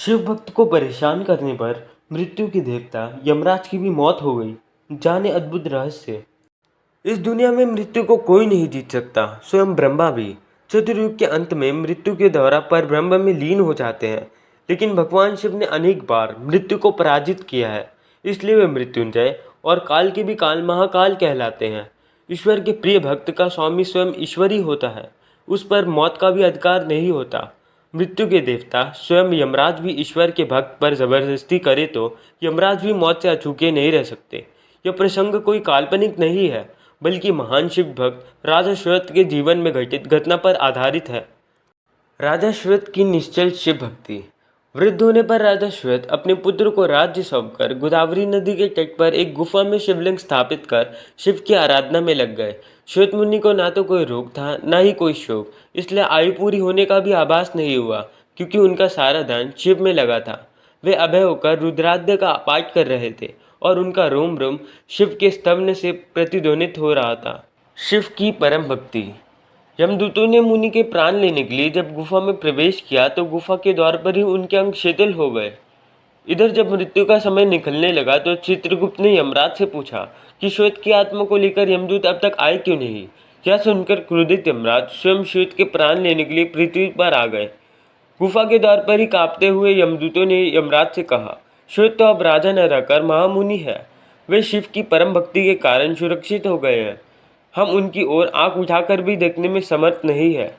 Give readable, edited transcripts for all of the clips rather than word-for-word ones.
शिव भक्त को परेशान करने पर मृत्यु के देवता यमराज की भी मौत हो गई। जाने अद्भुत रहस्य। इस दुनिया में मृत्यु को कोई नहीं जीत सकता, स्वयं ब्रह्मा भी। चतुर्युग के अंत में मृत्यु के द्वारा पर ब्रह्म में लीन हो जाते हैं, लेकिन भगवान शिव ने अनेक बार मृत्यु को पराजित किया है। इसलिए वे मृत्युंजय और काल के भी काल महाकाल कहलाते हैं। ईश्वर के प्रिय भक्त का स्वामी स्वयं ईश्वर ही होता है, उस पर मौत का भी अधिकार नहीं होता। मृत्यु के देवता स्वयं यमराज भी ईश्वर के भक्त पर जबरदस्ती करे तो यमराज भी मौत से अछूते नहीं रह सकते। यह प्रसंग कोई काल्पनिक नहीं है, बल्कि महान शिव भक्त राजा श्वेत के जीवन में घटित घटना पर आधारित है। राजा श्वेत की निश्चल शिव भक्ति। वृद्ध होने पर राजा श्वेत अपने पुत्र को राज्य सौंपकर गोदावरी नदी के तट पर एक गुफा में शिवलिंग स्थापित कर शिव की आराधना में लग गए। श्वेत मुनि को ना तो कोई रोग था, ना ही कोई शोक, इसलिए आयु पूरी होने का भी आभास नहीं हुआ, क्योंकि उनका सारा ध्यान शिव में लगा था। वे अभय होकर रुद्राध्य का पाठ कर रहे थे और उनका रोम रोम शिव के स्तवन से प्रतिध्वनित हो रहा था। शिव की परम भक्ति। यमदूतों ने मुनि के प्राण लेने के लिए जब गुफा में प्रवेश किया तो गुफा के द्वार पर ही उनके अंग शिथिल हो गए। इधर जब मृत्यु का समय निकलने लगा तो चित्रगुप्त ने यमराज से पूछा कि श्वेत की आत्मा को लेकर यमदूत अब तक आए क्यों नहीं। यह सुनकर क्रोधित यमराज स्वयं श्वेत के प्राण लेने के लिए पृथ्वी पर आ गए। गुफा के द्वार पर ही कांपते हुए यमदूतों ने यमराज से कहा, श्वेत तो अब राजा न रहकर महामुनि है। वे शिव की परम भक्ति के कारण सुरक्षित हो गए हैं। हम उनकी ओर आंख उठाकर भी देखने में समर्थ नहीं है।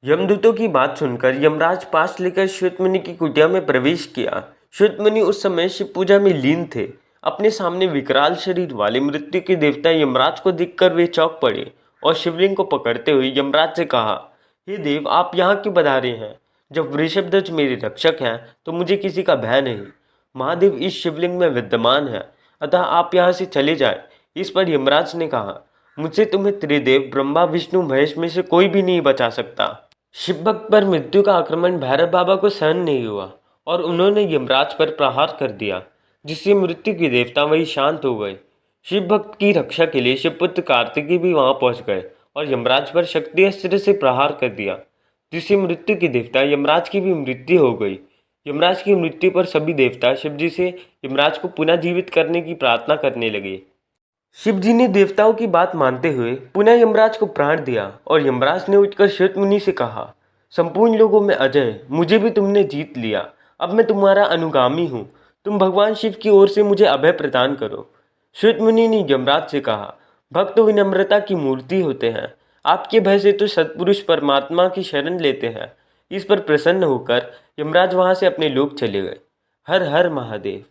यमदूतों की बात सुनकर यमराज पास लेकर श्वेतमुनि की कुटिया में प्रवेश किया। श्वेतमुनि उस समय शिव पूजा में लीन थे। अपने सामने विकराल शरीर वाले मृत्यु के देवता यमराज को देखकर वे चौंक पड़े और शिवलिंग को पकड़ते हुए यमराज से कहा, हे देव, आप यहाँ क्यों पधारे हैं? जब वृषभध्वज मेरे रक्षक हैं तो मुझे किसी का भय नहीं। महादेव इस शिवलिंग में विद्यमान है, अतः आप यहाँ से चले जाएं। इस पर यमराज ने कहा, मुझसे तुम्हें त्रिदेव ब्रह्मा विष्णु महेश में से कोई भी नहीं बचा सकता। शिव भक्त पर मृत्यु का आक्रमण भैरव बाबा को सहन नहीं हुआ और उन्होंने यमराज पर प्रहार कर दिया, जिससे मृत्यु के देवता वही शांत हो गए। शिव भक्त की रक्षा के लिए शिवपुत्र कार्तिकेय भी वहां पहुंच गए और यमराज पर शक्ति अस्त्र से प्रहार कर दिया, जिससे मृत्यु के देवता यमराज की भी मृत्यु हो गई। यमराज की मृत्यु पर सभी देवता शिवजी से यमराज को पुनः जीवित करने की प्रार्थना करने लगे। शिवजी ने देवताओं की बात मानते हुए पुनः यमराज को प्राण दिया और यमराज ने उठकर श्वेतमुनि से कहा, संपूर्ण लोगों में अजय, मुझे भी तुमने जीत लिया। अब मैं तुम्हारा अनुगामी हूँ। तुम भगवान शिव की ओर से मुझे अभय प्रदान करो। श्वेतमुनि ने यमराज से कहा, भक्त विनम्रता की मूर्ति होते हैं। आपके भय से तो सत्पुरुष परमात्मा की शरण लेते हैं। इस पर प्रसन्न होकर यमराज वहां से अपने लोक चले गए। हर हर महादेव।